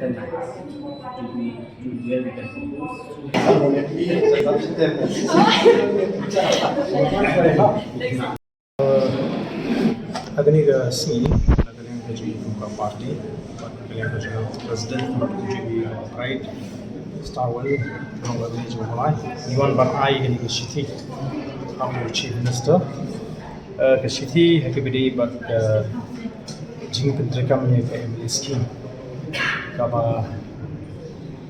Agni ka si nagaling ka juga party nagaling ka juga president juga pride Starwell nagaling juga mulai Iwan Barai gani ka Shithi our chief minister ka Shithi hakibidi bak jing pentrikam ni ka MLA scheme kaba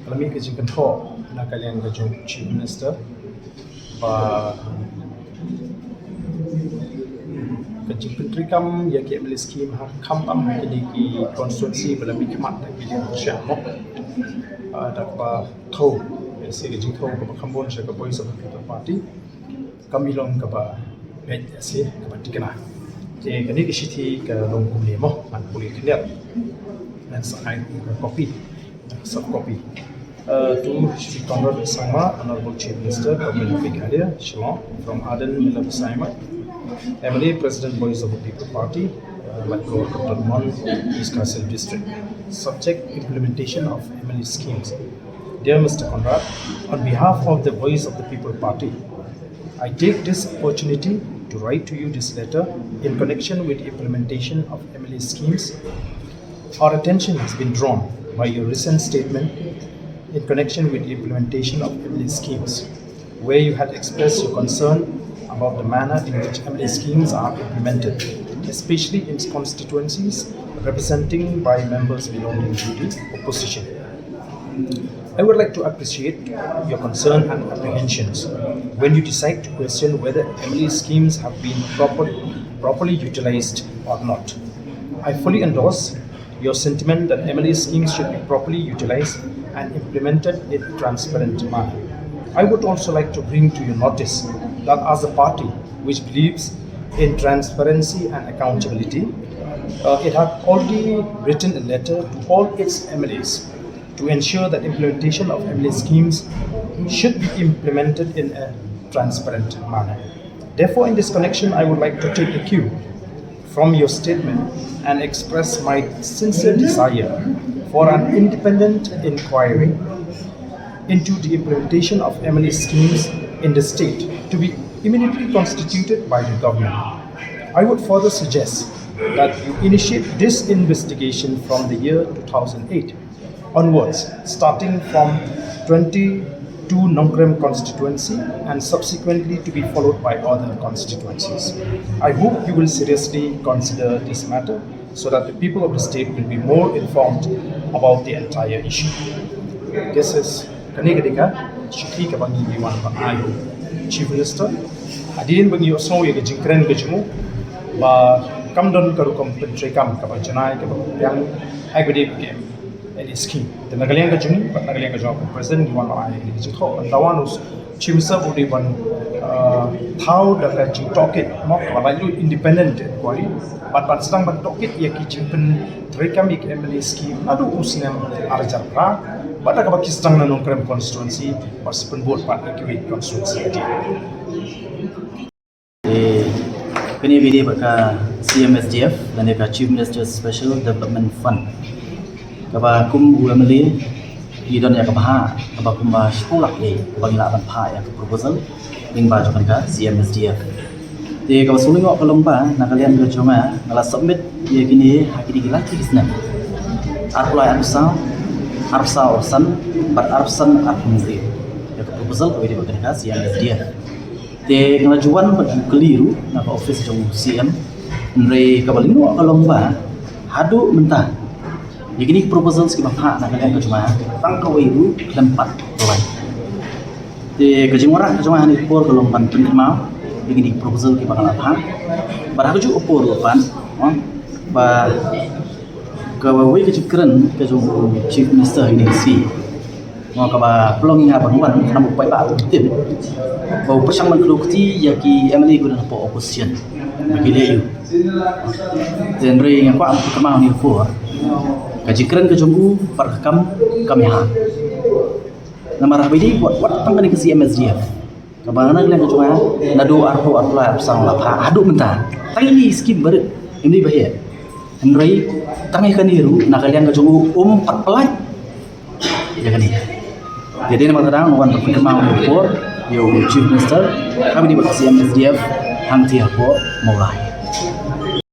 kalami ka jing kanto nagaling ka juga chief minister ba Kecil pentrikam ya ke MLA scheme ham am kini ki konstitusi belami kemat tak pilih siapa tak apa tahu si kecil tahu ke Kambon saya ke Voice of the People Party kami long ke ba bed si ke ba dikena jadi kini ke Shithi ke long kumle mo man boleh kenal dan saya ke copy soft copy to Shri Conrad Sama Honorable Chief Minister Government of Meghalaya Shillong from Aden Mila Besaimat MLA President Voice of the People Party, Latko Mon, East Castle District. Subject implementation of MLA schemes. Dear Mr. Conrad, on behalf of the Voice of the People Party, I take this opportunity to write to you this letter in connection with the implementation of MLA schemes. Our attention has been drawn by your recent statement in connection with the implementation of MLA schemes, where you had expressed your concern about the manner in which MLA schemes are implemented, especially in constituencies representing by members belonging to the opposition. I would like to appreciate your concern and apprehensions when you decide to question whether MLA schemes have been properly utilized or not. I fully endorse your sentiment that MLA schemes should be properly utilized and implemented in a transparent manner. I would also like to bring to your notice that as a party which believes in transparency and accountability, it had already written a letter to all its MLAs to ensure that implementation of MLA schemes should be implemented in a transparent manner. Therefore, in this connection, I would like to take a cue from your statement and express my sincere desire for an independent inquiry into the implementation of MLA schemes in the state to be immediately constituted by the government. I would further suggest that you initiate this investigation from the year 2008 onwards, starting from 22 Nongkrem constituency and subsequently to be followed by other constituencies. I hope you will seriously consider this matter so that the people of the state will be more informed about the entire issue. This is Kani ketika Shithi ke bangi Iwan Barai Chief Minister adin bangi osong ye ke jingkren ke jemu ba kamdon karu kom pentrekam ka banjanai ke yang agade ke any scheme the nagalian ke jemu ba nagalian ke job President Iwan Barai ke jitho andawanus Chief Minister budi ban thau da ka jing toket mok ba lu independent inquiry but sedang ban toket ye ki jingpen trekam ik MLA scheme adu usnem arjar pra Pada kapag kisang na Nongkrem constituency pas penbuat part Kuwait constituency adi. Kini video baka CMSDF dan eka Chief Minister Special Development Fund. Kaba kum UMLA idon ya kabaha kaba kum ba sekolah ye bagi laban pa ya proposal ning ba jokan ka CMSDF. Te kaba suling ko lomba na kalian go cuma ngala submit ye kini hakidi gila kisna. Arpulai arsa orsan bat arsan arpumzi ya proposal ko video baka CMSDF. Te ngelajuan bagi keliru na office jong CM nre kabalino kalomba hadu mentah begini proposal ski bapa na kalian ko cuma tang kawiru lempat lain te kejingora ko cuma hani por kalomban penerima begini proposal ki bakal apa bar haju opor pan ba kawawi kejikren ke jong chief minister ini si mau kaba pelong nga banguan kana mo pa tim bau persang man klukti yaki MLA guna po opposition bagile yu genre yang kwa kama ni for kajikran ke jombu perkam kami ha namar bidi wat tang ke CMSDF kabana nang ke joma nadu arho arla sang la pha adu menta tangi skim ber ini bahaya genre tangi kaniru nakalian ke jomu 4 pelai Jangan ni. Jadi nama terang wan perkembangan report yo Chief Minister kami di CMSDF hang tiap mulai.